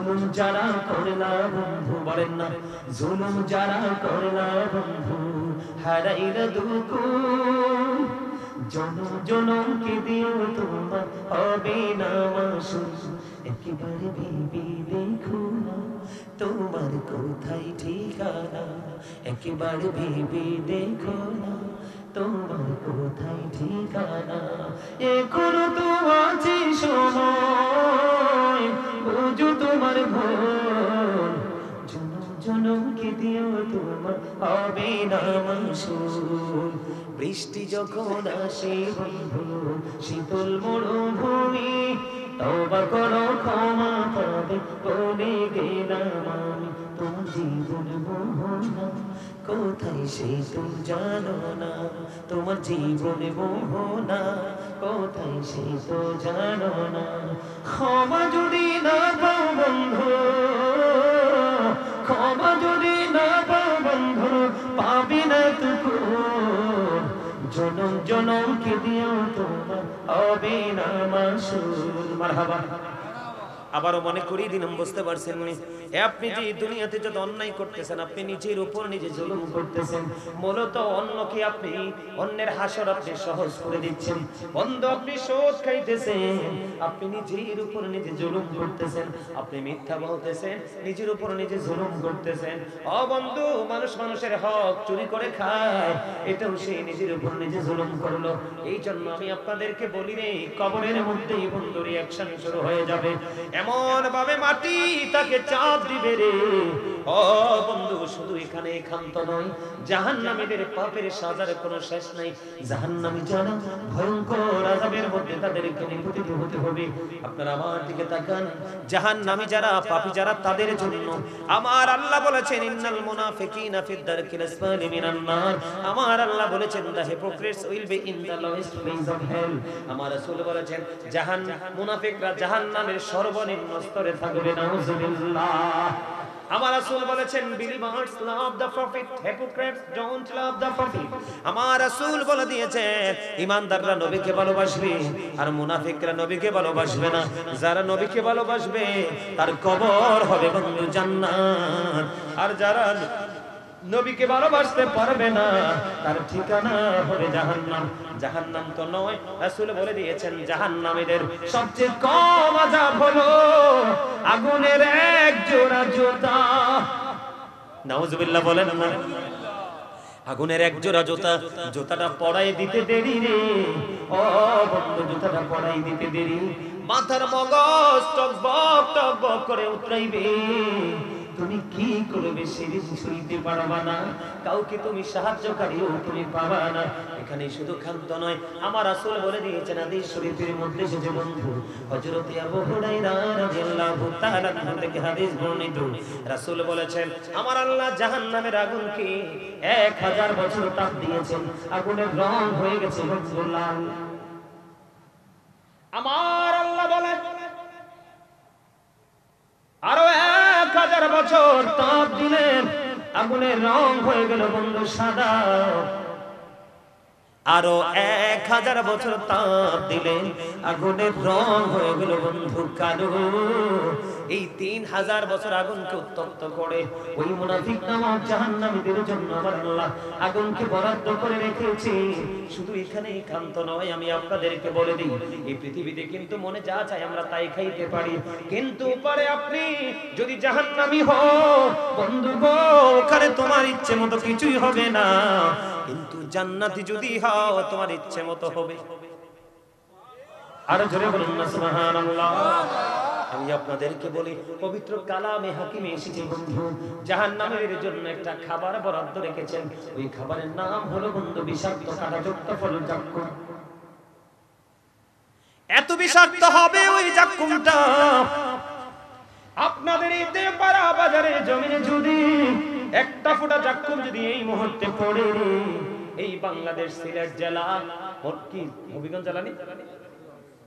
জুলুম যারা করলা বন্ধু, বলেন না জুলুম যারা করলা বন্ধু, হারাইলা দুঃখ জনম জনমকে দিও তোমার হবে না মাসুল। একেবারে ভেবে দেখো না তোমার কোথায় ঠিকানা, একেবারে ভেবে দেখো না তোমার কোথায় ঠিকানা। এখনো তো আছে সময়, বুঝো তোমার ভুল, জনম জনমকে দিও তোমার হবে না মাসুল। বৃষ্টি যখন আসে বন্ধু শীতল মরুভূমি, তওবা করো ক্ষমা পাবে বলে গেলাম আমি। তোমার জীবন মোহনা কোথায় সে তো জানো না, তোমার জীবন মোহনা কোথায় সে তো জানো না। ক্ষমা যদি না পাও বন্ধু, ক্ষমা যদি না পাও বন্ধু, পাবি না তুকু জনম জনমকে দিও তোমার হবে না মাসুল। মারহাবা। আবারও মনে করিয়ে দিলাম, বুঝতে পারছেন নি? আপনি যে দুনিয়াতে যত অন্যায় করতেছেন, আপনি নিজের উপর নিজে জুলুম করতেছেন। মূলত অন্যকে আপনি, অন্যের হাসর আপনি সহজ করে দিচ্ছেন। বন্ধু আপনি সুদ খাইতেছেন, আপনি নিজের উপর নিজে জুলুম করতেছেন। আপনি মিথ্যা বলতেছেন, নিজের উপর নিজে জুলুম করতেছেন। ও বন্ধু, মানুষ মানুষের হক চুরি করে খায়, এটাও সে নিজের উপর নিজে জুলুম করলো। এই জন্য আমি আপনাদেরকে বলি রে, কবরের মধ্যেই বন্ধু রিঅ্যাকশন শুরু হয়ে যাবে। এমন ভাবে মাটি তাকে চাপ দিবে রে। ও বন্ধু, শুধু এখানে ক্ষান্ত নয়, জাহান্নামীদের পাপের সাজার কোনো শেষ নাই। জাহান্নামী যারা ভয়ঙ্কর আযাবের মধ্যে তাদেরকে নিপতিত হতে হবে। আপনারা আমার দিকে তাকান, জাহান্নামী যারা, পাপী যারা, তাদের জন্য আমার আল্লাহ বলেছেন ইন্নাল মুনাফিকিনা ফিদ দারকিল আসফালি মিনান নার। আমার আল্লাহ বলেছেন the hypocrites will be in the lowest place of hell. আমার রাসূল বলেছেন মুনাফিকরা জাহান্নামের সর্বনিম্ন স্তরে থাকবে। নাউযুবিল্লাহ। আমার রাসূল বলেছেন believers love the prophet, hypocrites don't love the prophet। আমার রাসূল বলে দিয়েছেন ঈমানদাররা নবীকে ভালোবাসবে আর মুনাফিকরা নবীকে ভালোবাসবে না। যারা নবীকে ভালোবাসবে তার কবর হবে বন্ধু জান্নাত, আর যারা নবীকে ভালোবাসতে পারবে না তার ঠিকানা হবে জাহান্নাম। জাহান্নাম তো নয়, রাসূল বলে দিয়েছেন জাহান্নামীদের সবচেয়ে কম আযাব হলো আগুনের এক জোড়া জুতা। নাউজুবিল্লাহ বলেন না। আগুনের এক জোড়া জুতা, জুতাটা পড়াই দিতে দেরি রে। ও বন্ধু, জুতাটা পড়াই দিতে দেরি, মাথার মগজ টকবক টকবক করে উতরাইবে। তুমি কি করবে সেদিন শুইতে পারবা না, কাউকে তুমি সাহায্যকারীও তুমি পাবা না। এখানে শুধু ক্ষান্ত নয়, আমার রাসূল বলে দিয়েছেন হাদিস শরীফের মধ্যে এসেছে বন্ধু, হযরত আবু হুরায়রা রাদিয়াল্লাহু তাআলা থেকে হাদিস বর্ণিত। রাসূল বলেছেন আমার আল্লাহ জাহান্নামের আগুনকে 1000 বছর তাপ দিয়েছেন, আগুনের রং হয়ে গেছে লাল। আমার আল্লাহ বলেন আরো 1000 বছর তাপ দিলেন, আগুনের রং হয়ে গেল বন্ধু সাদা। আরো 1000 বছর তাপ দিলেন, আগুনের রং হয়ে গেল বন্ধু কালো। এই 3000 বছর আগুনকে উত্তপ্ত করে ওই মুনাফিক নামক জাহান্নামীদের জন্য আমার আল্লাহ আগুনকে বরাদ্দ করে রেখেছে। শুধু এখানে ক্ষান্ত নয়, আমি আপনাদেরকে বলে দিই, এই পৃথিবীতে কিন্তু মনে যা চায় আমরা তাই খাইতে পারি, কিন্তু পরে আপনি যদি জাহান্নামী হও বন্ধু গো, ওখানে তোমার ইচ্ছে মতো কিছুই হবে না, কিন্তু জান্নাতি যদি হও তোমার ইচ্ছে মতো হবে। আর জোরে বলুন না সুবহানাল্লাহ। আমি আপনাদেরকে বলি, পবিত্র কালামে হাকিমে এসেছে বন্ধু, জাহান্নামের জন্য একটা খাবার বরাদ্দ রেখেছেন। ওই খাবারের নাম হলো বন্ধু বিষাক্ত কাঁটাযুক্ত ফল জাক্কুম। এত বিষাক্ত হবে ওই জাক্কুমটা, আপনাদের এই দেওপাড়া বাজারে জমিনে যদি একটা ফোঁটা জাক্কুম যদি এই মুহূর্তে পড়ে, এই বাংলাদেশ সিলেট জেলা, কি হবিগঞ্জ জেলা নেই,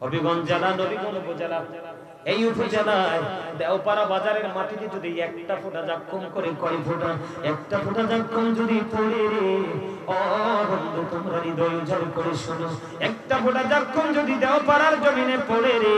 হবিগঞ্জ জেলা, নবীগঞ্জ উপজেলা, এই উপজেলায় দেওপাড়া বাজারের মাটিতে যদি একটা ফোঁটা জাক্কুম করে, কয় ফোঁটা, একটা ফোঁটা জাক্কুম যদি পড়ে রে, ও বন্ধু তোমরা হৃদয় উজাড় করে শোনো, একটা একটা ফোঁটা যখন যদি দেওপাড়ার জমিনে পড়ে রে,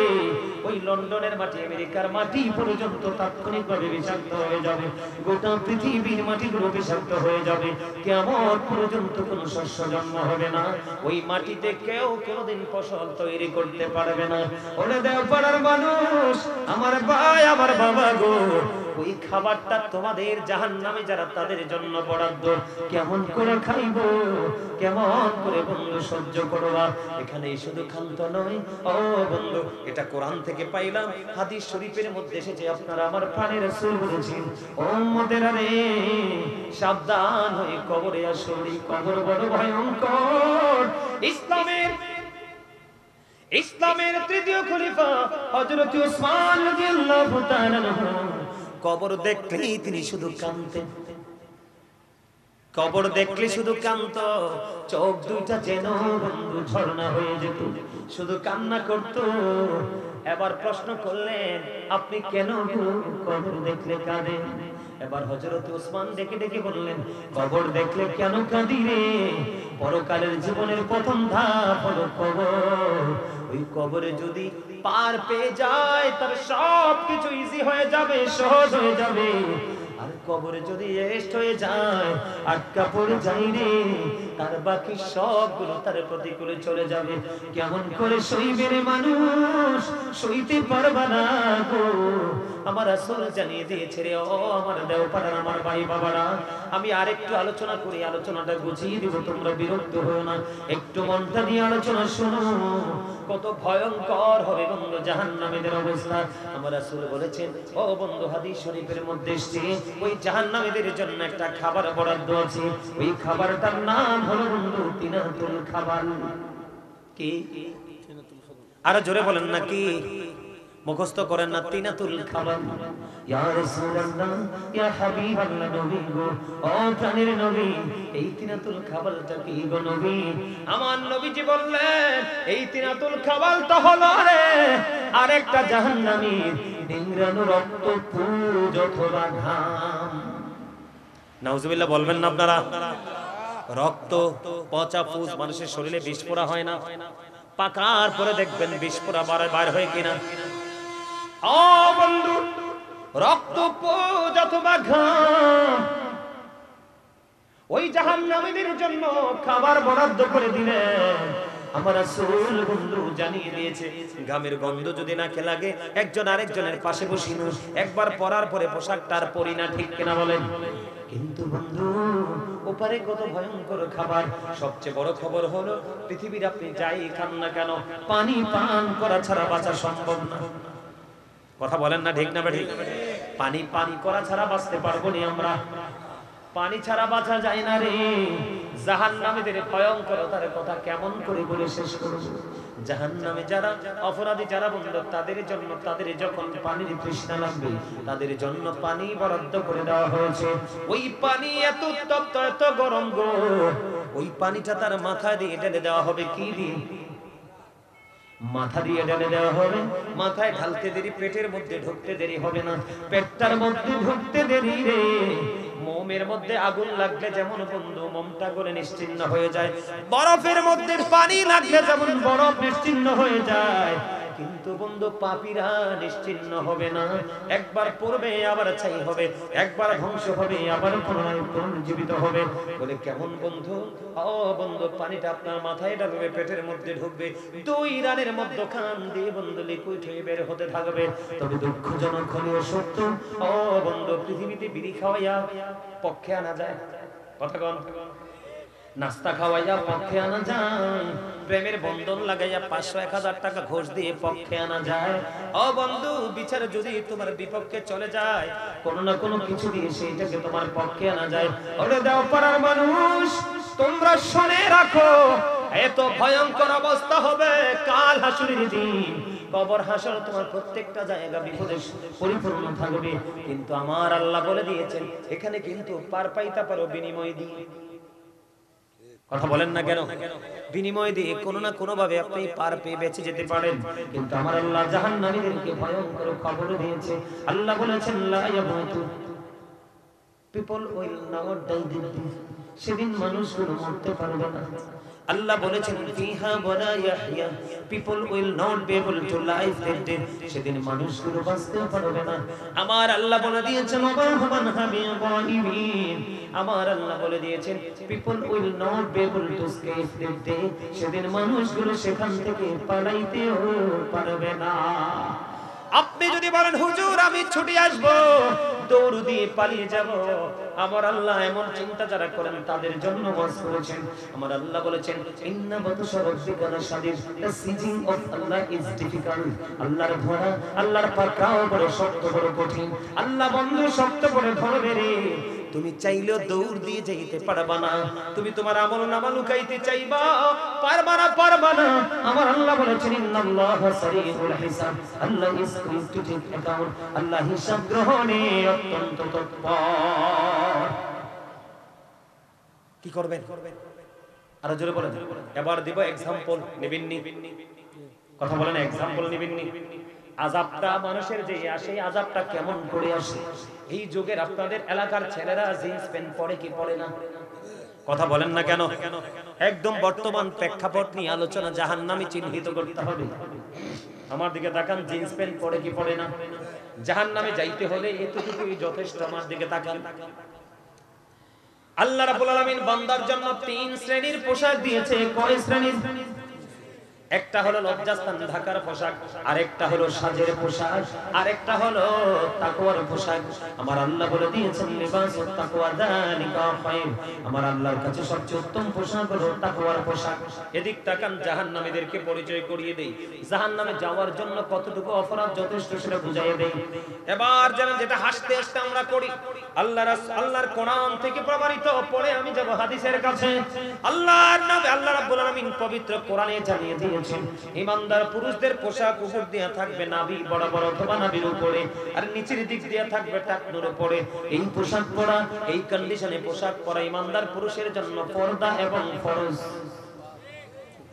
ওই লন্ডনের মাটি, আমেরিকার মাটি পর্যন্ত তাৎক্ষণিকভাবে বিষাক্ত হয়ে যাবে, গোটা পৃথিবীর মাটিগুলো বিষাক্ত হয়ে যাবে, কিয়ামত পর্যন্ত কোনো শস্য জন্ম হবে না, ওই মাটিতে কেউ কোনোদিন ফসল তৈরি করতে পারবে না। ওরে দেওপাড়ার মানুষ, আমার ভাই, আমার বাবা গো, ওই খাবারটা তোমাদের জাহান্নামে যারা তাদের জন্য বরাদ্দ, কেমন করে খাইবো, কেমন করে বন্ধু সহ্য করবা? এখানে শুধু ক্ষান্ত নয় ও বন্ধু, এটা কোরআন থেকে পাইলাম, হাদিস শরীফের মধ্যে এসেছে। আপনারা আমার প্রাণের রাসূল বলেছেন, ও উম্মতেরা রে, সাবধান হয়ে কবরে আসো, এই কবর বড় ভয়ঙ্কর। ইসলামের তৃতীয় খলিফা হযরত ওসমান রাদিয়াল্লাহু তাআলা কবর দেখলেই তিনি শুধু কাঁদতেন, কবর দেখলে শুধু কান্ত, চোখ দুইটা যেন বন্ধু ঝর্ণা হয়ে যেত, শুধু কান্না করত। এবার প্রশ্ন করলেন, আপনি কেন কবর দেখলে কাঁদেন? এবার হযরত ওসমান ডেকে ডেকে বললেন, কবর দেখলে কেন কাঁদি রে? পরকালের জীবনের প্রথম ধাপ হলো কবর। ওই কবরে যদি পার পেয়ে যায়, তার সব কিছু ইজি হয়ে যাবে, সহজ হয়ে যাবে। আর কবরে যদি রেস্ট হয়ে যায়, আটকা পড়ে যায় রে, তার বাকি সবগুলো তার প্রতিকূলে চলে যাবে। কেমন করে সইবে রে মানুষ? সইতে পারবা না গো। আমার রাসূল জানিয়ে দিয়েছে রে, ও আমার দেওপাড়ার আমার ভাই বাবারা, আমি আরেকটু আলোচনা করি, আলোচনাটা গুছিয়ে দিব, তোমরা বিরক্ত হও না, একটু মনটা দিয়ে আলোচনা শোনো। কত ভয়ঙ্কর হবে বন্ধু জাহান্নামীদের অবস্থা। আমার রাসূল বলেছেন, ও বন্ধু, হাদিস শরীফের মধ্যে এসেছে, ওই জাহান্নামীদের জন্য একটা খাবার বরাদ্দ আছে, ওই খাবারটার নাম হলো বন্ধু তিনাতুল খাবার। কি? আরো জোরে বলেন না, কি? মুখস্থ করেন না, তিনাতুল খাবার। ইয়া রাসূলুল্লাহ, ইয়া হাবিবাল্লাহ, নবী গো, ও প্রাণের নবী, এই তিনাতুল খাবারটা কি গো নবী? আমার নবীজি বললেন, এই তিনাতুল খাবারটা হলো রে আরেকটা জাহান্নামীর নিংড়ানো রক্ত, পুজ অথবা ঘাম। নাউজুবিল্লাহ বলবেন না আপনারা? রক্ত, পচা পুজ মানুষের শরীরে বিষ পোড়া হয় না? পাকার পরে দেখবেন বিষ পোড়া বার হয় কিনা। ও বন্ধু, রক্ত, পুজ অথবা ঘাম, ওই জাহান্নামীদের জন্য খাবার বরাদ্দ করে দিলেন। আমার রাসূল বন্ধু জানিয়ে দিয়েছে, ঘামের গন্ধ যদি নাকে লাগে, একজন আরেকজনের পাশে বসিন, একবার পরার পরে পোশাকটা আর পরি না, ঠিক কিনা বলেন? কিন্তু বন্ধু, ওপারে কত ভয়ঙ্কর খাবার। সবচেয়ে বড় খবর হলো, পৃথিবীর আপনি যাই খান না কেন, পানি পান করা ছাড়া বাঁচা সম্ভব না। কথা বলেন না, ঠিক না ঠিক? পানি করা ছাড়া বাঁচতে পারবো না আমরা, পানি ছাড়া বাঁচা যায় না রে। জাহান্নামীদের ভয়ঙ্করতার কথা কেমন করে বলে শেষ করব? জাহান্নামে যারা অপরাধী, যারা বন্ধু, তাদের জন্য, তাদের যখন পানির তৃষ্ণা লাগবে, তাদের জন্য পানি বরাদ্দ করে দেওয়া হয়েছে। ওই পানি এত উত্তপ্ত, এত গরম গো, ওই পানিটা তার মাথায় দিয়ে ঢেলে দেওয়া হবে। কি দিয়ে? মাথা দিয়ে ঢেলে দেওয়া হবে। মাথায় ঢালতে দেরি, পেটের মধ্যে ঢুকতে দেরি হবে না। পেটটার মধ্যে ঢুকতে দেরি রে, মোমের মধ্যে আগুন লাগলে যেমন বন্ধু মোমটা গলে নিশ্চিহ্ন হয়ে যায়, বরফের মধ্যে পানি লাগলে যেমন বরফ নিশ্চিহ্ন হয়ে যায়, কিন্তু বন্ধু পাপীরা নিশ্চিহ্ন হবে না। একবার পড়বে আবার ছাই হবে, একবার ধ্বংস হবে আবার পুনরায় পুনর্জীবিত হবে। বলে কেমন বন্ধু? ও বন্ধু, পানিটা আপনার মাথায় ঢালবে, পেটের মধ্যে ঢুকবে, 2 রানের মধ্যখান দিয়ে বন্ধু লিকুইড হয়ে বের হতে থাকবে। তবে দুঃখজনক হলেও সত্য, ও বন্ধু, পৃথিবীতে বিড়ি খাওয়াইয়া পক্ষে আনা যায়, কথা কন, নাস্তা খাওয়াইয়া পক্ষে আনা যায়, প্রেমের বন্ধন লাগাইয়া 500-1000 টাকা ঘুষ দিয়ে পক্ষে আনা যায়। ও বন্ধু, বিচার যদি তোমার বিপক্ষে চলে যায়, কোন না কোনো কিছু দিয়ে সেইটাকে তোমার পক্ষে আনা যায়। ওরে দাও পাড়ার মানুষ, তোমরা শুনে রাখো, এত ভয়ঙ্কর অবস্থা হবে কাল হাসরের দিন। কবর, হাসর, তোমার প্রত্যেকটা জায়গা বিপদে পরিপূর্ণ থাকবে, কিন্তু আমার আল্লাহ বলে দিয়েছেন, এখানে কিন্তু পার পাইতে পারো বিনিময় দিয়ে। কথা বলেন না কেন? বিনিময় দিয়ে কোনো না কোনো ভাবে আপনি পার পেয়ে বেঁচে যেতে পারেন, কিন্তু আমার আল্লাহ জাহান্নামীদেরকে ভয়ঙ্কর খবর দিয়েছে। আল্লাহ বলেছেন, লা ইয়ামুতু, পিপল উইল নট ডাই, সেদিন মানুষগুলো মরতে পারবে না। আল্লাহ বলেছেন ফিহা ওয়ালা ইয়াহইয়া, people will not be able to live that day, সেদিন মানুষগুলো বাঁচতে পারবে না। আমার আল্লাহ বলে দিয়েছেন ওয়ামান হাবিয়া গাইবিন, আমার আল্লাহ বলে দিয়েছেন people will not be able to escape that day, সেদিন মানুষগুলো সেখান থেকে পালাইতেও পারবে না। আপনি যদি বলেন হুজুর আমি ছুটি আসব, দৌড় দিয়ে পালিয়ে যাব, আমার আল্লাহ এমন চিন্তা যারা করেন তাদের জন্য ওয়াজ করেছেন। আমার আল্লাহ বলেছেন ইন্না বাতুশা রাব্বিকা লাশাদীদ, the seizing of Allah is difficult, আল্লাহর ধরা, আল্লাহর পাকড়াও বড় শক্ত, বড় কঠিন। আল্লাহ বন্ধু শক্ত করে ধরবে রে, তুমি চাইলেও দৌড় দিয়ে যাইতে পারবা না। তুমি তোমার আমলনামা লুকাইতে চাইবা, পারবা না, পারবা না। আমার আল্লাহ বলেছেন ইন্নাল্লাহা সারিউল হিসাব, Allah is quick to take account, Allah হিসাব গ্রহণে অত্যন্ত তৎপর। কি করবেন? আরো জোরে বলেন। এবার দিব एग्जांपल, নেবেন নি? কথা বলেন, एग्जांपल নেবেন নি? আযাবটা মানুষের যে আসে, আযাবটা কেমন করে আসে? এই যুগের আপনাদের এলাকার ছেলেরা জিন্স প্যান্ট পরে কি পরে না? কথা বলেন না কেন? একদম বর্তমান প্রেক্ষাপট নিয়ে আলোচনা, জাহান্নামী চিহ্নিত করতে হবে। আমার দিকে তাকান, জিন্স প্যান্ট পরে কি পরে না? জাহান্নামে যাইতে হলে এতটুকুই যথেষ্ট। আমার দিকে তাকান। আল্লাহ রাব্বুল আলামিন বান্দার জন্য 3 শ্রেণীর পোশাক দিয়েছে। কয় শ্রেণীর? একটা হলো লজ্জাস্থান ঢাকার পোশাক, আরেকটা হলো সাজের পোশাক, আরেকটা হলো তাকওয়ার পোশাক। আমার আল্লাহ বলে দিয়েছেন লিবাসুত তাকওয়া যালিকা খায়র, আমার আল্লাহর কাছে সবচেয়ে উত্তম পোশাক হলো তাকওয়ার পোশাক। এদিক তাকান, জাহান্নামীদেরকে পরিচয় করিয়ে দেই। জাহান্নামে যাওয়ার জন্য কতটুকু অপরাধ যথেষ্ট সেটা বুঝাইয়ে দেই। এবার যেটা হাসতে হাসতে আমরা করি, আল্লাহর কোরআন থেকে প্রমাণিত, পড়ে আমি যাব হাদিসের কাছে। আল্লাহর নবী আল্লাহ রাব্বুল আলামিন পবিত্র কোরআনে জানিয়ে দিয়েছেন ইমানদার পুরুষদের পোশাক উপর দিয়ে থাকবে নাভি বরাবর অথবা নাভির উপরে, আর নিচের দিক দিয়ে থাকবে টাকনুর উপরে। এই পোশাক পরা, এই কন্ডিশনে পোশাক পরা ইমানদার পুরুষের জন্য পর্দা এবং ফরজ।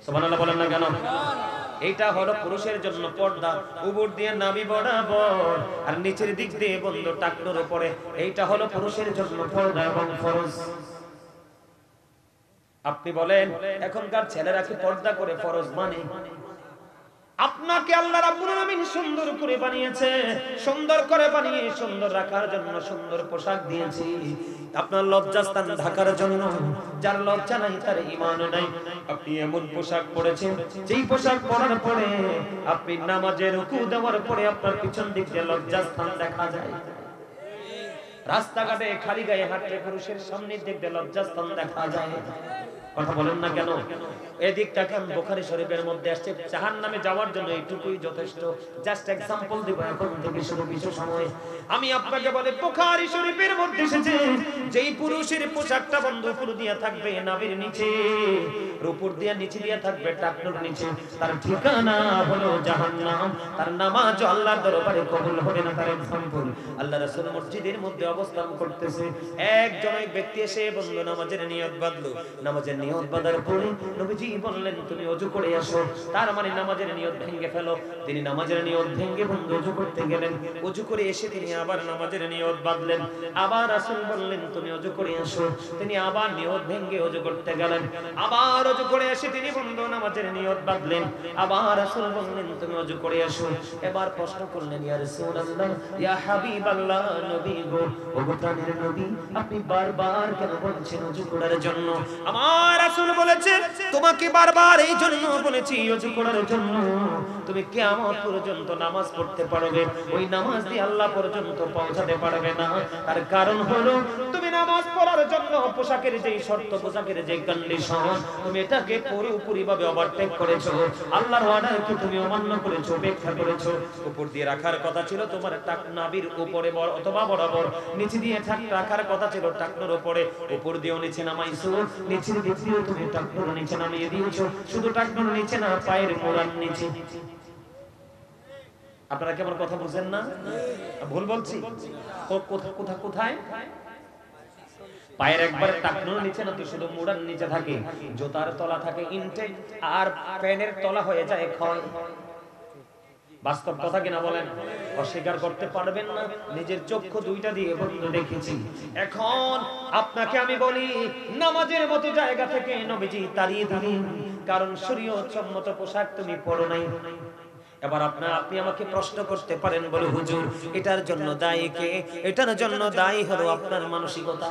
সুবহানাল্লাহ বলেন না কেন? এইটা হলো পুরুষের জন্য পর্দা, উপর দিয়ে নাভি বরাবর আর নিচের দিক দিয়ে বন্ধ টাকনুর উপরে। এইটা হলো পুরুষের জন্য পর্দা এবং ফরজ। আপনি বলেন এখনকার ছেলেরা কি পর্দা করে ফরজ মানে? আপনাকে আল্লাহ রাব্বুল আলামিন সুন্দর করে বানিয়েছে, সুন্দর করে বানিয়ে সুন্দর রাখার জন্য সুন্দর পোশাক দিয়েছি। আপনার লজ্জাস্থান ঢাকার জন্য, যার লজ্জা নাই তার ঈমান নাই। আপনি এমন পোশাক পরেছেন, যেই পোশাক পরার পরে আপনি নামাজে রুকু দেওয়ার পরে আপনার পিছন দিক দিয়ে লজ্জাস্থান দেখা যায়। রাস্তাঘাটে খালি গায়ে হাঁটলে পুরুষের সামনের দিক দিয়ে লজ্জাস্থান দেখা যায়। কথা বলেন না কেন? এদিক তাকান, বুখারী শরীফের মধ্যে আসছে জাহান্নামে যাওয়ার জন্য এইটুকুই যথেষ্ট। জাস্ট एग्जांपल দিব এখন থেকে শুরু কিছু সময়। আমি আপনাকে বলে বুখারী শরীফের মধ্যে এসেছে যেই পুরুষের পোশাকটা বন্ধ উপর দিয়ে থাকবে নাভির নিচে, উপর দিয়ে নিচে দিয়ে থাকবে টাকনুর নিচে, তার ঠিকানা হলো জাহান্নাম। তার নামাজ আল্লাহর দরবারে কবুল হবে না। তার एग्जांपल, আল্লাহ রাসূল মসজিদের মধ্যে অবস্থান করতেছে, একজন ব্যক্তি এসে বন্ধ নামাজের নিয়ত বাঁধলো। নামাজের নিয়ত বাঁধার পরে নবীজি বললেন তুমি ওযু করে আসো। তার মানে নামাজের নিয়ত ভেঙে ফেলো। তিনি নামাজের নিয়ত ভেঙে বন্ধ ওযু করতে গেলেন। ওযু করে এসে তিনি আবার নামাজের নিয়ত বাঁধলেন। আবার রাসূল বললেন তুমি ওযু করে আসো। তিনি আবার নিয়ত ভেঙে ওযু করতে গেলেন। আবার ওযু করে এসে তিনি বন্ধ নামাজের নিয়ত বাঁধলেন। আবার রাসূল বললেন তুমি ওযু করে আসো। এবার প্রশ্ন করলেন ইয়া রাসূলুল্লাহ, ইয়া হাবিবাল্লাহ, নবী গো, ওগো প্রাণের নবী, আপনি বারবার কেন বলছেন ওযু করার জন্য? আমার রাসূল বলেছে তোমাকে বারবার এই জন্য বলেছি ওযু করার জন্য, তুমি কিয়ামত পর্যন্ত নামাজ পড়তে পারবে, ওই নামাজ দিয়ে আল্লাহ পর্যন্ত পৌঁছাতে পারবে না। তার কারণ হলো তুমি নামাজ পড়ার জন্য পোশাকের যেই শর্ত, পোশাকের যে কন্ডিশন, তুমি এটাকে পুরোপুরি ভাবে ওভারটেক করেছো। আল্লাহর অর্ডারকে তুমি অমান্য করেছো, উপেক্ষা করেছো। উপর দিয়ে রাখার কথা ছিল তোমার টাক নাভির উপরে অথবা বরাবর, নিচে দিয়ে রাখার কথা ছিল টাকনুর উপরে, উপর দিয়েও নিচে নামাইছো, নিচের দিক দিয়ে তুমি টাকনুর নিচে নামিয়ে দিয়েছো। শুধু টাকনুর নিচে না, পায়ের মোড়ার নিচে। আপনারা কি আমার কথা বুঝেন না? ভুল বলছি? কোথায়? পায়ের একবার টাকনুর নিচে না, তো শুধু মোড়ার নিচে থাকে। জুতার তলা থাকে ইনটেক, আর প্যানের তলা হয়ে যায় ক্ষয়। বাস্তব কথা কিনা বলেন? অস্বীকার করতে পারবেন না, নিজের চক্ষু দুইটা দিয়ে বন্ধু দেখেছি। এখন আপনাকে আমি বলি, নামাজের মতো জায়গা থেকে নবীজি তাড়িয়ে দিলেন, কারণ শরীয়ত সম্মত পোশাক তুমি পরো নাই। এবার আপনি আমাকে প্রশ্ন করতে পারেন, বলে হুজুর এটার জন্য দায়ী কে? এটার জন্য দায়ী হলো আপনার মানসিকতা।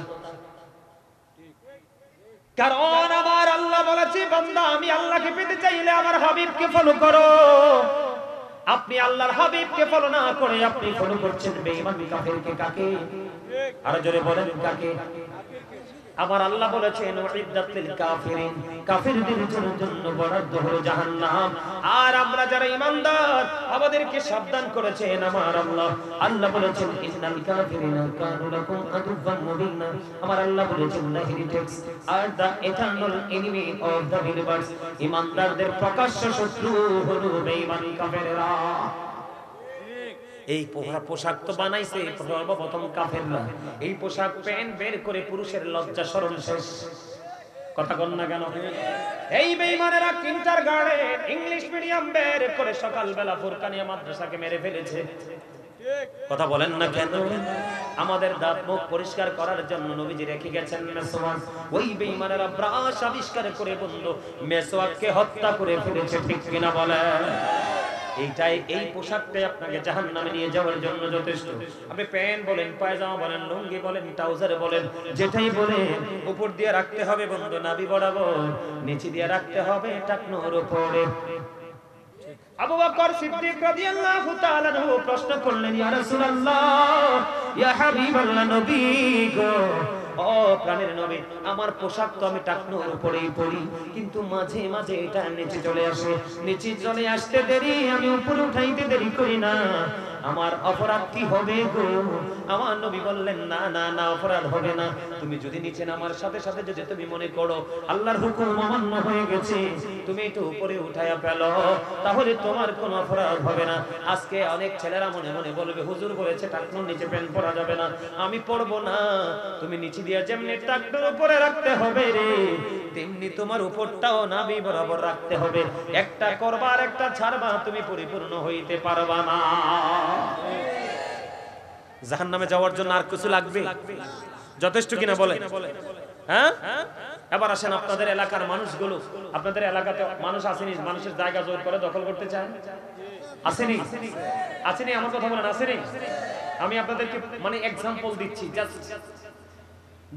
কারণ আমার আল্লাহ বলেছে, বান্দা আমি আল্লাহকে পেতে চাইলে আমার হাবিবকে ফলো করো। আপনি আল্লাহর হাবিবকে ফলো না করে আপনি ফলো করছেন বেঈমান কাফেরকে। কাকে? আরো জোরে বলেন কাকে? আমার আল্লাহ বলেছেন উইদ্দাতিল কাফিরিন, কাফিরদের জন্য বরাদ্দ হলো জাহান্নাম। আর আমরা যারা ঈমানদার আমাদেরকে সাবধান করেছেন আমার আল্লাহ। আল্লাহ বলেছেন ইন্নাল কাফিরিনা কানু লাকুম আদুওয়ান মুবিনা। আমার আল্লাহ বলেছেন the heretics are the eternal enemy of the believers. ঈমানদারদের প্রকাশ্য শত্রু হলো বেঈমান কাফেররা। এই পোশাক তো বানাইছে সর্বপ্রথম কাফেররা। এই পোশাক প্যান্ট বের করে পুরুষের লজ্জা শরম শেষ। কথা বল না কেন? এই বেঈমানেরা কিন্ডারগার্টেন ইংলিশ মিডিয়াম বের করে সকালবেলা ফুরকানিয়া মাদ্রাসাকে মেরে ফেলেছে। কথা বলেন না কেন? আমাদের দাঁত মুখ পরিষ্কার করার জন্য নবীজি রেখে গেছেন মেসওয়াক। ওই বেঈমানেরা ব্রাশ আবিষ্কার করে বন্ধু মেসওয়াককে হত্যা করে ফেলেছে। ঠিক কিনা বলেন? এই পোশাকটাই আপনাকে জাহান্নামে নিয়ে যাওয়ার জন্য যথেষ্ট। আপনি প্যান্ট বলেন, পায়জামা বলেন, লুঙ্গি বলেন, ট্রাউজার বলেন, যেটাই বলেন উপর দিয়ে রাখতে হবে বন্ধু নাভি বরাবর, নিচে দিয়ে রাখতে হবে টাকনোর উপরে। আবু বকর সিদ্দিক রাদিয়াল্লাহু তাআলা আনহু প্রশ্ন করলেন, ইয়া রাসূলুল্লাহ, ইয়া হাবিবাল্লাহ, নবী গো, ও প্রাণের নবী, আমার পোশাক তো আমি টাকনোর উপরেই পরি, কিন্তু মাঝে মাঝে এটা নিচে চলে আসে। নিচে চলে আসতে দেরি, আমি উপরে উঠাইতে দেরি করি না, আমার অপরাধ কি হবে গো? আমার নবী বললেন, না না না, অপরাধ হবে না। তুমি যদি নিচে নামার সাথে সাথে যদি তুমি মনে করো আল্লাহর হুকুম অমান্য হয়ে গেছে, তুমি একটু উপরে উঠাইয়া ফেলো, তাহলে তোমার কোনো অপরাধ হবে না। আজকে অনেক ছেলেরা মনে মনে বলবে, হুজুর বলেছে টাকনোর নিচে প্যান্ট পরা যাবে না, আমি পরবো না। তুমি নিচে দিয়ে যেমনি টাকনোর উপরে রাখতে হবে রে, তেমনি তোমার উপরটাও নাভি বরাবর রাখতে হবে। একটা করবা আর একটা ছাড়বা, তুমি পরিপূর্ণ হইতে পারবা না। জাহান্নামে যাওয়ার জন্য আর কিছু লাগবে? যথেষ্ট কিনা বলেন? হ্যাঁ, এবার আসেন আপনাদের এলাকার মানুষগুলো, আপনাদের এলাকাতে মানুষ আসেনি, মানুষের জায়গা জোর করে দখল করতে চায়? আসেনি? আসেনি? আমার কথা বলেন, আসেনি? আমি আপনাদেরকে মানে এক্সাম্পল দিচ্ছি।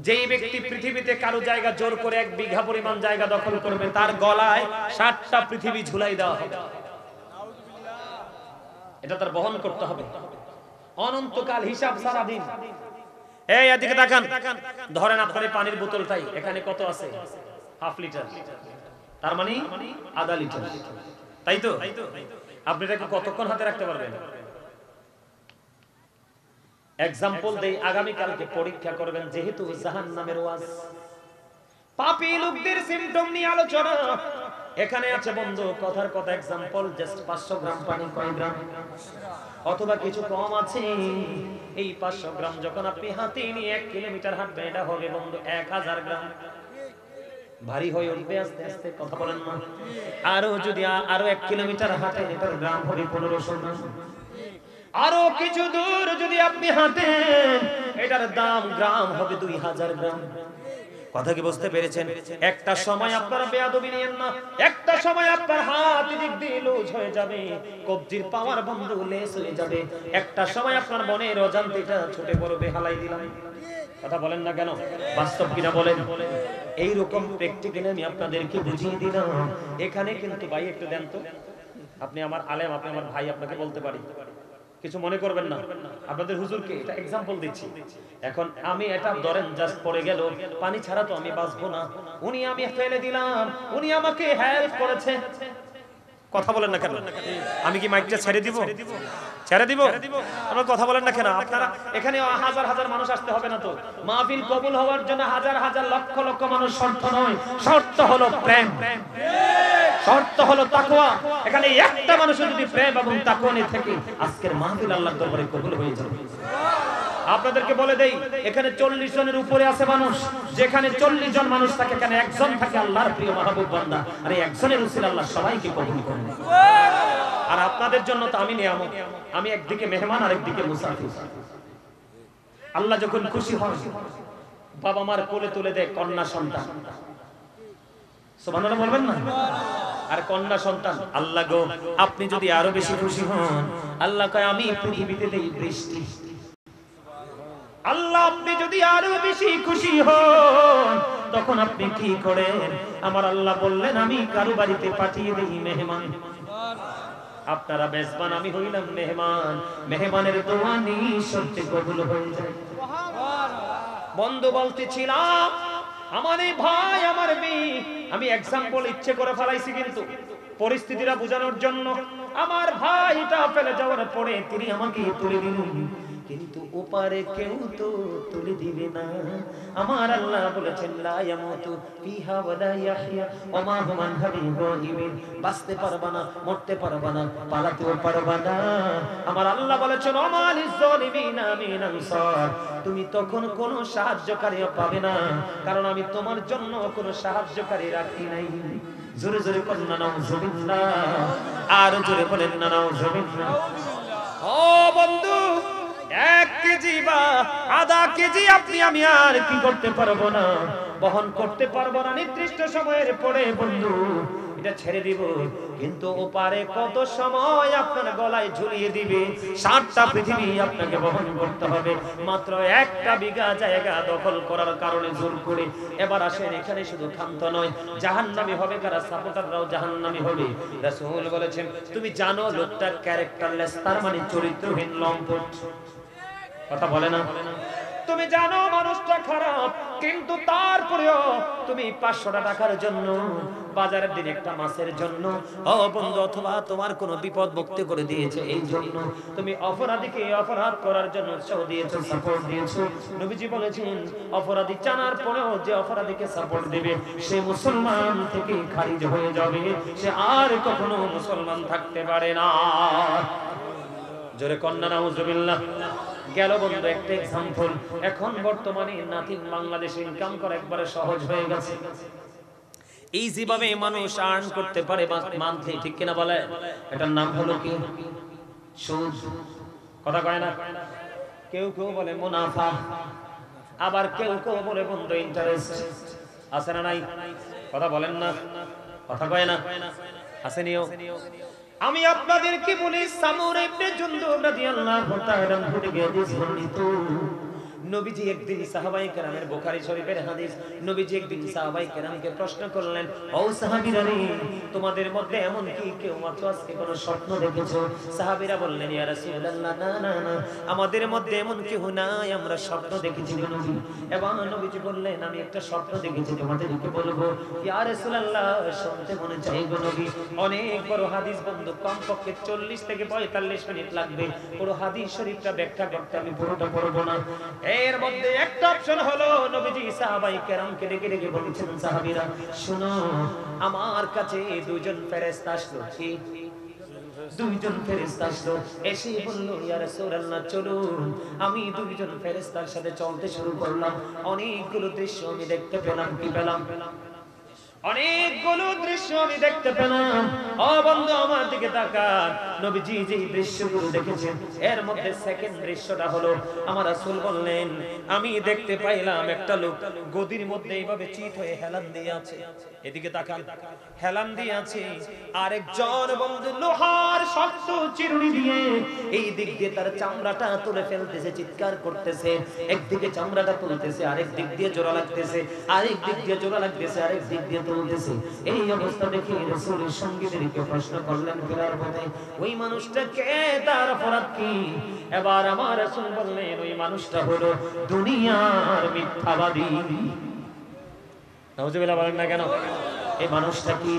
যেই ব্যক্তি পৃথিবীতে কারো জায়গা জোর করে 1 বিঘা পরিমাণ জায়গা দখল করবে, তার গলায় 60টা পৃথিবী ঝুলাই দেওয়া হবে। এটা তার বহন করতে হবে অনন্তকাল, হিসাব সারা দিন। এই এদিকে তাকান, ধরেন আপনার এই পানির বোতলটাই এখানে কত আছে? হাফ লিটার, তার মানে আধা লিটার, তাই তো? আপনি এটাকে কতক্ষণ হাতে রাখতে পারবেন? এক্সাম্পল দেই, আগামী কালকে পরীক্ষা করবেন, যেহেতু জাহান্নামের ওয়াজ, পাপী লোকদের সিম্পটম নিয়ে আলোচনা। এখানে আছে বন্ধু, কথার কথা এক্সাম্পল, জাস্ট 500 গ্রাম পানি কয় গ্রাম? অথবা কিছু কম আছে। এই 500 গ্রাম যখন আপনি হাতে নিয়ে 1 কিলোমিটার হাঁটবেন, এটা হবে বন্ধু 1000 গ্রাম। ভারী হয়ে উঠবে আস্তে আস্তে। কথা বলেন না? আরো যদি আরো 1 কিলোমিটার হাঁটেন, এটার গ্রাম হবে 1500 গ্রাম। আরো কিছু দূর যদি আপনি হাঁটেন, এটার দাম গ্রাম হবে 2000 গ্রাম। কথা কি বুঝতে পেরেছেন? একটা সময় আপনারা বেয়াদবি নিয়েন না, একটা সময় আপনার হাত দিক দিয়ে লুজ হয়ে যাবে, কবজির পাওয়ার বন্ধু লেস হয়ে যাবে। একটা সময় আপনার মনের অজান্তেটা ছুটে পড়বে, হালাই দিলাম। কথা বলেন না কেন? বাস্তব কিনা বলেন? এইরকম প্র্যাকটিক্যালি আমি আপনাদেরকে বুঝিয়ে দিলাম। এখানে কিন্তু ভাই একটু দেন তো, আপনি আমার আলেম, আপনি আমার ভাই, আপনাকে বলতে পারি, কিছু মনে করবেন না। আপনাদের হুজুরকে এটা এক্সাম্পল দিচ্ছি। এখন আমি এটা ধরেন জাস্ট পড়ে গেল, পানি ছাড়া তো আমি বাঁচবো না। উনি আমি ফেলে দিলাম, উনি আমাকে হেল্প করেছে। কথা বলেন না কেন? আমি কি মাইকটা ছেড়ে দিব? ছেড়ে দিব? আপনারা কথা বলেন না কেন? আপনারা এখানে হাজার হাজার মানুষ আসতে হবে না তো? মাহফিল কবুল হওয়ার জন্য হাজার হাজার লক্ষ লক্ষ মানুষ শর্ত নয়, শর্ত হলো প্রেম, শর্ত হলো তাকওয়া। এখানে একটা মানুষ যদি প্রেম এবং তাকওয়া নিয়ে থাকে, আজকের মাহফিল আল্লাহর দরবারে কবুল হয়ে যাবে। আপনাদেরকে বলে দেই, এখানে 40 জনের উপরে আছে মানুষ। যেখানে 40 জন মানুষ থাকে, এখানে একজন থাকে আল্লাহর প্রিয় মাহবুব বান্দা। আর এই একজনের উসিলা আল্লাহ সবাইকে কবুল করেন। আর আপনাদের জন্য তো আমি নিয়ামত। আমি একদিকে মেহমান আর একদিকে মুসাফির। আল্লাহ যখন খুশি হন বাবা মার কোলে তুলে দেয় কন্যা সন্তান, সুবহানাল্লাহ বলবেন না? আর কন্যা সন্তান, আল্লাহ গো আপনি যদি আরো বেশি খুশি হন, আল্লাহ কয় আমি পৃথিবীতে দেই বৃষ্টি। আল্লাহ আপনি যদি আরো বেশি খুশি হন তখন আপনি কি করেন? আমার আল্লাহ বললেন আমি কারো বাড়িতে পাঠিয়ে দেই মেহমান। আপনারা মেজবান, আমি হইলাম মেহমান। মেহমানের দোয়া নিঃশর্তে কবুল হয়ে যায়। বন্ধু বলতেছিলাম আমার এই ভাই আমার মেয়ে, আমি এক্সাম্পল ইচ্ছে করে ফেলাইছি কিন্তু পরিস্থিতিটা বোঝানোর জন্য। আমার ভাইটা ফেলে যাওয়ার পরে তিনি আমাকে তুলে দিলেন, কিন্তু ওপারে কেউ তো তুলে দিবে না। আমার আল্লাহ বলেছেন লা ইয়ামুতু ফিহা ওয়ালা ইয়াহইয়া ওয়া মা হুম আনহা বিগাইবিন। বাঁচতে পারবা না, মরতে পারবা না, পালাতেও পারবা না। আমার আল্লাহ বলেছেন ওয়া মা লিয-যালিমিনা মিন আনসার। তুমি তখন কোনো সাহায্যকারীও পাবে না, কারণ আমি তোমার জন্য কোনো সাহায্যকারী রাখি নাই। জোরে জোরে বলেন না নাউযুবিল্লাহ, আর জোরে বলেন না নাউযুবিল্লাহ। ও বন্ধু, 1 কেজি বা আধা কেজি আপনি আমি আর কি করতে পারবো না, বহন করতে পারবো না। নির্দিষ্ট সময়ের পরে বন্ধু এটা ছেড়ে দিব, কিন্তু ওপারে কত সময় আপনার গলায় ঝুলিয়ে দিবে। 7টা পৃথিবী আপনাকে বহন করতে হবে মাত্র 1টা বিঘা জায়গা দখল করার কারণে জোর করে। এবার আসেন, এখানে শুধু ক্ষান্ত নয়, জাহান্নামী হবে কারা? সাপোর্টাররাও জাহান্নামী হবে। রাসূল বলেছেন তুমি জানো লোকটা ক্যারেক্টারলেস, তার মানে চরিত্রহীন, লম্পট। কথা বলে না? তুমি জানো মানুষটা খারাপ, কিন্তু তারপরেও তুমি 500 টাকার জন্য বাজারের দিন একটা মাছের জন্য ও বন্ধু, অথবা তোমার কোনো বিপদ মুক্তি করে দিয়েছে এই জন্য তুমি অপরাধীকে অপরাধ করার জন্য উৎসাহ দিয়েছো, সাপোর্ট দিয়েছো। নবীজি বলেছেন অপরাধী জানার পরেও যে অপরাধীকে সাপোর্ট দেবে সে মুসলমান থেকে খারিজ হয়ে যাবে, সে আর কখনো মুসলমান থাকতে পারে না। জোরে কন্যা নাউযুবিল্লাহ। গেল বন্ধু একটা एग्जांपल। এখন বর্তমানে নাথিং বাংলাদেশে ইনকাম করা একবারে সহজ হয়ে গেছে। ইজি ভাবে মানুষ আর্ন করতে পারে মান্থলি, ঠিক কিনা বলে? এটার নাম হলো কি? সুদ। কথা কয় না? কেউ কেউ বলে মুনাফা, আবার কেউ কেউ বলে বন্ধু ইন্টারেস্ট। আছে না নাই? কথা বলেন না, কথা কয় না? আসেনিও। আমি আপনাদেরকে বলি সামুরা ইবনে জুনদুব রাদিয়াল্লাহু তাআলা আনহু থেকে হাদিস বর্ণিত। নবীজি একদিন সাহাবায়ে কেরামের, বুখারী শরীফের হাদিস, নবীজি একদিন সাহাবায়ে কেরামকে প্রশ্ন করলেন, ও সাহাবীরা রে, তোমাদের মধ্যে এমন কি কেউ মাত্র আজকে কোনো স্বপ্ন দেখেছো? সাহাবীরা বললেন ইয়া রাসূলুল্লাহ না না না, আমাদের মধ্যে এমন কেউ নাই, আমরা স্বপ্ন দেখেছি নবী। এবং নবীজি বললেন আমি একটা স্বপ্ন দেখেছি, তোমাদেরকে বলবো। ইয়া রাসূলুল্লাহ শুনতে মনে চাই গো নবী। অনেক বড় হাদিস বন্ধু, কমপক্ষে 40 থেকে 45 মিনিট লাগবে পুরো হাদিস শরীফটা ব্যাখ্যা করতে, আমি পুরোটা পড়বো না। এর মধ্যে একটা অপশন হলো নবীজি সাহাবায়ে কেরামকে ডেকে ডেকে বলেছেন সাহাবীরা শুনো, আমার কাছে দুইজন ফেরেশতা আসলো। কি? দুইজন ফেরেশতা আসলো, এসে বলল ইয়া রাসূলুল্লাহ চলুন। আমি দুইজন ফেরেশতার সাথে চলতে শুরু করলাম। অনেকগুলো দৃশ্য আমি দেখতে পেলাম। কি পেলাম? অনেকগুলো দৃশ্য আমি দেখতে পেলাম। ও বন্ধু আমার দিকে তাকান, নবীজি যে দৃশ্যগুলো দেখেছেন এর মধ্যে সেকেন্ড দৃশ্যটা হলো আমার রাসূল বললেন আমি দেখতে পাইলাম একটা লোক গদির মধ্যে এইভাবে চিত হয়ে হেলান দিয়ে আছে। এদিকে তাকান, হেলান দিয়ে আছে। আরেকজন বন্ধু লোহার শক্ত চিরুনি দিয়ে এই দিক দিয়ে তার চামড়াটা তুলে ফেলতেছে, চিৎকার করতেছে। একদিকে চামড়াটা তুলতেছে, আরেক দিক দিয়ে জোড়া লাগতেছে, আরেক দিক দিয়ে জোড়া লাগতেছে, আরেক দিক দিয়ে তুলতেছে। এই অবস্থা দেখে রাসূলের সঙ্গীদেরকে প্রশ্ন করলেন ফেরার পথে, ওই মানুষটা কে, তার অপরাধ কি? এবার আমার রাসূল বললেন ওই মানুষটা হলো দুনিয়ার মিথ্যাবাদী। নাউজুবিল্লাহ বলেন না কেন? এই মানুষটা কি?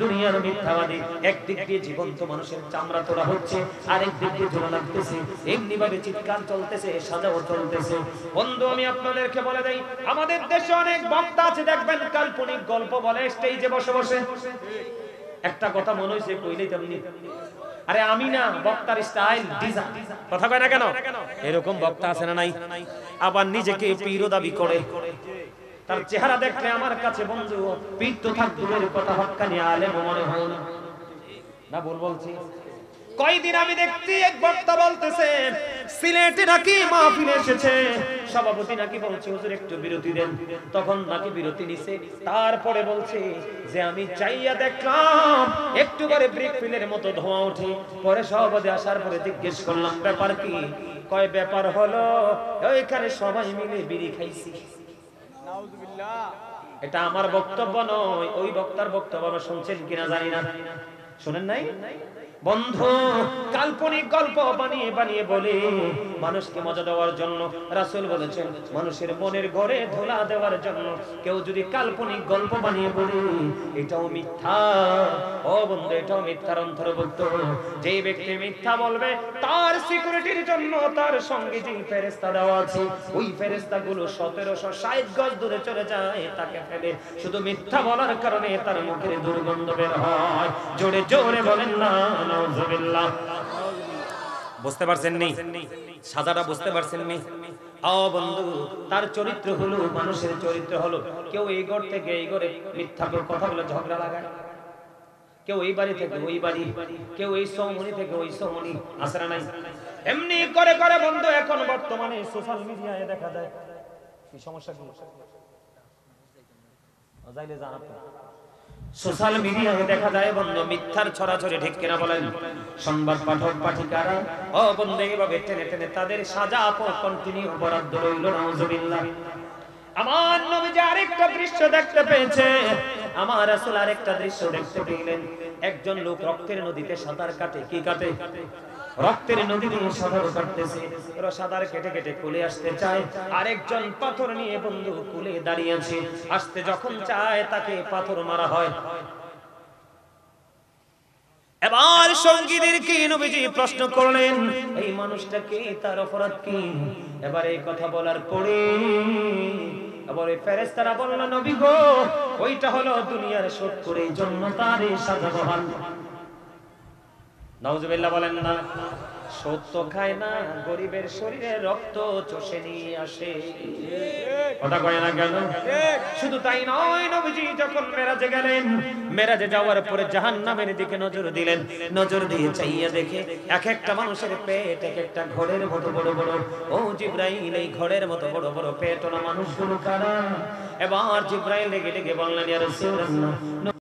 দুনিয়ার মিথ্যাবাদী। একদিক দিয়ে জীবন্ত মানুষের চামড়া তোলা হচ্ছে, আরেক দিক দিয়ে জোড়া লাগতেছে, এমনি ভাবে চিৎকার চলতেছে, সাজাও চলতেছে। বন্ধু আমি আপনাদেরকে বলে দেই, আমাদের দেশে অনেক বক্তা আছে দেখবেন কাল্পনিক গল্প বলে স্টেজে বসে বসে। একটা কথা মনে হইছে কইলেই তেমনি, আরে আমি না, বক্তার স্টাইল ডিজাইন। কথা কয় না কেন? এরকম বক্তা আছে না নাই? আবার নিজেকে পীর দাবি করে। তার চেহারা দেখলে আমার কাছে বন্ধু পীর তো থাক দূরের কথা, হক্কানি আলেম মনে হয় না। না ভুল বলছি? কয়দিন আমি দেখছি এক বক্তা বলতেছে সিলেটে নাকি মাহফিলে এসেছে, সভাপতি নাকি বলছে হুজুর একটু বিরতি দেন, তখন নাকি বিরতি নিছে, তারপরে বলছে যে আমি চাইয়া দেখলাম একটু করে ব্রেক ফিলের মতো ধোঁয়া ওঠে। পরে সভাপতি আসার পরে জিজ্ঞেস করলাম ব্যাপার কি? কয় ব্যাপার হলো ওইখানে সবাই মিলে বিড়ি খাইছি। নাউজুবিল্লাহ। এটা আমার বক্তব্য নয়, ওই বক্তার বক্তব্য আমরা শুনছেন কিনা জানি না, শুনেন নাই? বন্ধু কাল্পনিক গল্প বানিয়ে বানিয়ে বলে মানুষকে মজা দেওয়ার জন্য। রাসূল বলেছেন মানুষের মনের ঘরে ধোলা দেওয়ার জন্য কেউ যদি কাল্পনিক গল্প বানিয়ে বলে এটাও মিথ্যা। ও বন্ধু, এটাও মিথ্যার অন্তর্ভুক্ত। যে ব্যক্তি মিথ্যা বলবে তার সিকিউরিটির জন্য তার সঙ্গে যে ফেরেশতা দেওয়া আছে ওই ফেরেশতাগুলো 1760 গজ দূরে চলে যায় তাকে ফেলে। শুধু মিথ্যা বলার কারণে তার মুখের দুর্গন্ধ বের হয়। জোরে জোরে বলেন না নাউজুবিল্লাহ। বুঝতে পারছেন নি সাজাটা? বুঝতে পারছেন নি? ও বন্ধু, তার চরিত্র হলো মানুষের চরিত্র হলো কেউ এই ঘর থেকে এই ঘরে মিথ্যা কথা বলে ঝগড়া লাগায়, কেউ এই বাড়ি থেকে ওই বাড়ি, কেউ এই সমনি থেকে ওই সমনি, আসরা নাই? এমনি করে করে বন্ধু এখন বর্তমানে সোশ্যাল মিডিয়ায় দেখা যায় কি সমস্যা কি যাইলে জানাতে সোশ্যাল মিডিয়ায় দেখা যায় বন্ধু মিথ্যার ছড়াছড়ি, ঠিক কিনা বলেন? সংবাদ পাঠক পাঠিকারা ও বন্ধু এইভাবে টেনে টেনে তাদের সাজা কন্টিনিউ বরাদ্দ রইল। নাউজুবিল্লাহ। আমার নবীজি আরেকটা দৃশ্য দেখতে পেয়েছে, আমার রাসূল আরেকটা দৃশ্য দেখতে পেলেন। একজন লোক রক্তের নদীতে সাঁতার কাটে। কি কাটে? রক্তের নদী দিয়ে সাঁতার কাটতেছে। ওরা সাঁতার কেটে কেটে কুলে আসতে চায়, আরেকজন পাথর নিয়ে বন্ধু কুলে দাঁড়িয়ে আছে। আসতে যখন চায় তাকে পাথর মারা হয়। এবার সঙ্গীদেরকে নবীজি প্রশ্ন করলেন এই মানুষটাকে, তার অপরাধ কি? এবার এই কথা বলার পরে আবার এই ফেরেশতারা বলল নবী গো ওইটা হলো দুনিয়ার শোধ করে এই জন্য তার এই সাজা বহাল। নাউজুবিল্লাহ বলেন না? সত্য খায় না, গরিবের শরীরে রক্ত চষে নিয়ে আসে। কথা কয় না কেন? শুধু তাই নয়, নবীজি যখন মেরাজে গেলেন, মেরাজে যাওয়ার পরে জাহান্নামের দিকে নজর দিলেন। নজর দিয়ে চাইয়া দেখে এক একটা মানুষের পেট এক একটা ঘোড়ের মতো বড় বড়। ও জিবরাইল, এই ঘোড়ের মতো বড় বড় পেট ওলা মানুষগুলো কারা? এবার জিবরাইল লেগে লেগে বললেন ইয়া রাসূলুল্লাহ